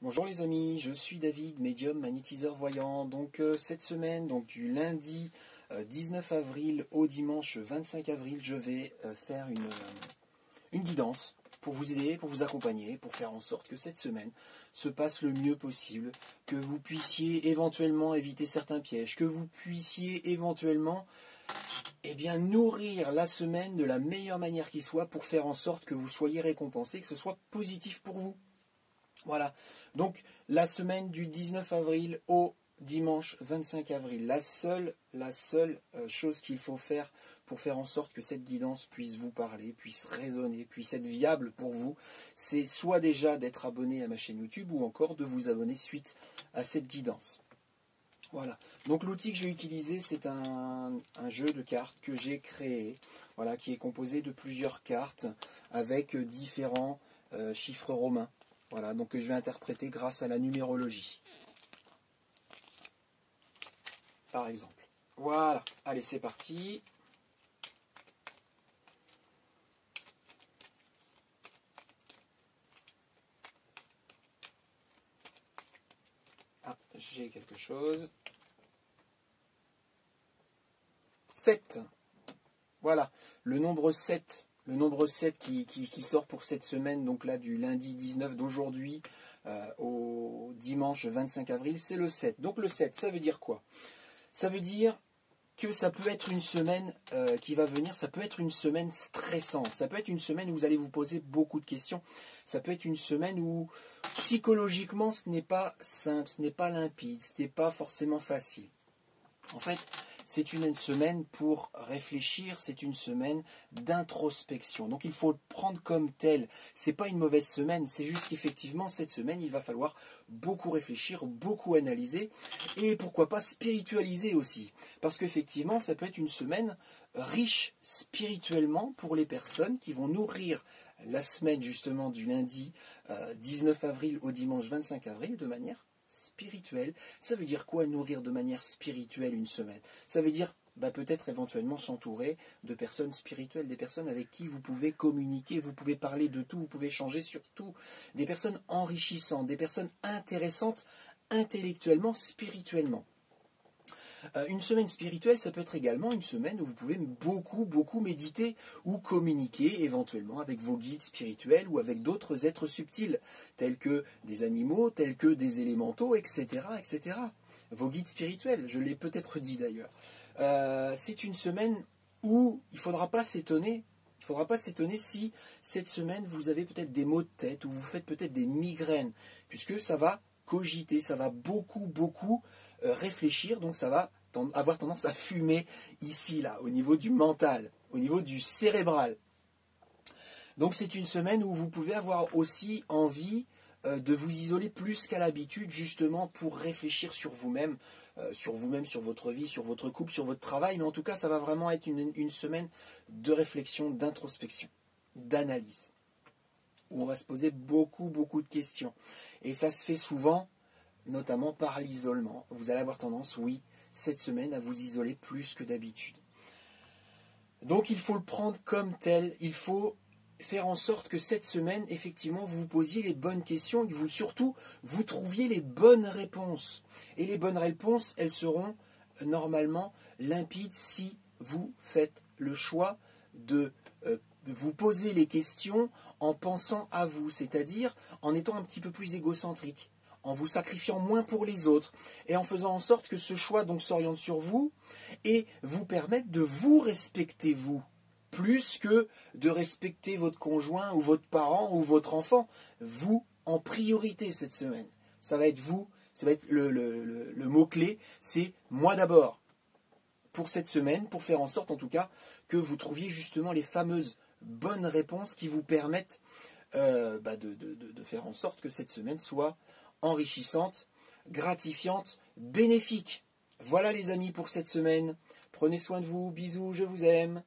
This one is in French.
Bonjour les amis, je suis David, médium magnétiseur voyant. Donc cette semaine, donc du lundi 19 avril au dimanche 25 avril, je vais faire une guidance pour vous aider, pour vous accompagner, pour faire en sorte que cette semaine se passe le mieux possible, que vous puissiez éventuellement éviter certains pièges, que vous puissiez éventuellement nourrir la semaine de la meilleure manière qui soit pour faire en sorte que vous soyez récompensé, que ce soit positif pour vous. Voilà, donc la semaine du 19 avril au dimanche 25 avril, la seule chose qu'il faut faire pour faire en sorte que cette guidance puisse vous parler, puisse résonner, puisse être viable pour vous, c'est soit déjà d'être abonné à ma chaîne YouTube ou encore de vous abonner suite à cette guidance. Voilà, donc l'outil que je vais utiliser, c'est un jeu de cartes que j'ai créé, voilà, qui est composé de plusieurs cartes avec différents chiffres romains. Voilà, donc que je vais interpréter grâce à la numérologie. Par exemple. Voilà, allez, c'est parti. Ah, j'ai quelque chose. 7. Voilà, le nombre 7. Le nombre 7 qui sort pour cette semaine, donc là du lundi 19 d'aujourd'hui au dimanche 25 avril, c'est le 7. Donc le 7, ça veut dire quoi? Ça veut dire que ça peut être une semaine qui va venir, ça peut être une semaine stressante, ça peut être une semaine où vous allez vous poser beaucoup de questions, ça peut être une semaine où psychologiquement ce n'est pas simple, ce n'est pas limpide, ce n'est pas forcément facile. En fait, c'est une semaine pour réfléchir, c'est une semaine d'introspection. Donc il faut le prendre comme tel. C'est pas une mauvaise semaine, c'est juste qu'effectivement cette semaine, il va falloir beaucoup réfléchir, beaucoup analyser et pourquoi pas spiritualiser aussi. Parce qu'effectivement, ça peut être une semaine riche spirituellement pour les personnes qui vont nourrir la semaine justement du lundi 19 avril au dimanche 25 avril de manière spirituelle. Ça veut dire quoi nourrir de manière spirituelle une semaine? Ça veut dire peut-être éventuellement s'entourer de personnes spirituelles, des personnes avec qui vous pouvez communiquer, vous pouvez parler de tout, vous pouvez changer sur tout, des personnes enrichissantes, des personnes intéressantes intellectuellement, spirituellement. Une semaine spirituelle, ça peut être également une semaine où vous pouvez beaucoup méditer ou communiquer éventuellement avec vos guides spirituels ou avec d'autres êtres subtils, tels que des animaux, tels que des élémentaux, etc. etc. Vos guides spirituels, je l'ai peut-être dit d'ailleurs. C'est une semaine où il ne faudra pas s'étonner. Il ne faudra pas s'étonner si cette semaine vous avez peut-être des maux de tête ou vous faites peut-être des migraines, puisque ça va cogiter, ça va beaucoup réfléchir, donc ça va avoir tendance à fumer ici, là, au niveau du mental, au niveau du cérébral. Donc c'est une semaine où vous pouvez avoir aussi envie de vous isoler plus qu'à l'habitude, justement pour réfléchir sur vous-même, sur votre vie, sur votre couple, sur votre travail. Mais en tout cas, ça va vraiment être une semaine de réflexion, d'introspection, d'analyse, où on va se poser beaucoup de questions. Et ça se fait souvent, notamment par l'isolement. Vous allez avoir tendance, oui, cette semaine, à vous isoler plus que d'habitude. Donc il faut le prendre comme tel, il faut faire en sorte que cette semaine, effectivement, vous vous posiez les bonnes questions et que vous trouviez les bonnes réponses. Et les bonnes réponses, elles seront normalement limpides si vous faites le choix de vous poser les questions en pensant à vous, c'est-à-dire en étant un petit peu plus égocentrique, en vous sacrifiant moins pour les autres et en faisant en sorte que ce choix donc s'oriente sur vous et vous permette de vous respecter vous, plus que de respecter votre conjoint ou votre parent ou votre enfant. Vous en priorité cette semaine. Ça va être vous, ça va être le mot-clé, c'est moi d'abord. Pour cette semaine, pour faire en sorte en tout cas que vous trouviez justement les fameuses bonnes réponses qui vous permettent de faire en sorte que cette semaine soit enrichissante, gratifiante, bénéfique. Voilà les amis pour cette semaine. Prenez soin de vous, bisous, je vous aime.